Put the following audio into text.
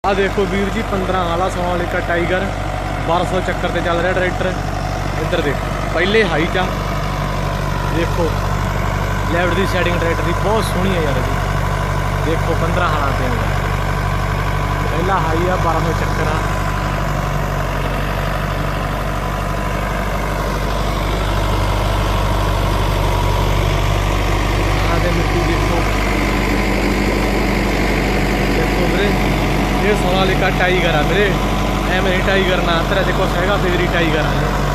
आ देखो वीर जी 15 वाला सोनालिका टाइगर 1200 चक्कर से चल रहा ट्रैक्टर। इधर देखो पहले हाई चा देखो लैफ्ट की सैटिंग ट्रैक्टर की बहुत सोहनी है यार जी। देखो 15 हाल पे पहला हाई है 1200 चक्कर आ। मिट्टी देखो देखो मेरे ये सोनालिका टाइगर है मेरे। ए मेरी टाइगर ना तेरा देखो हैगा फेवरी टाइगर है।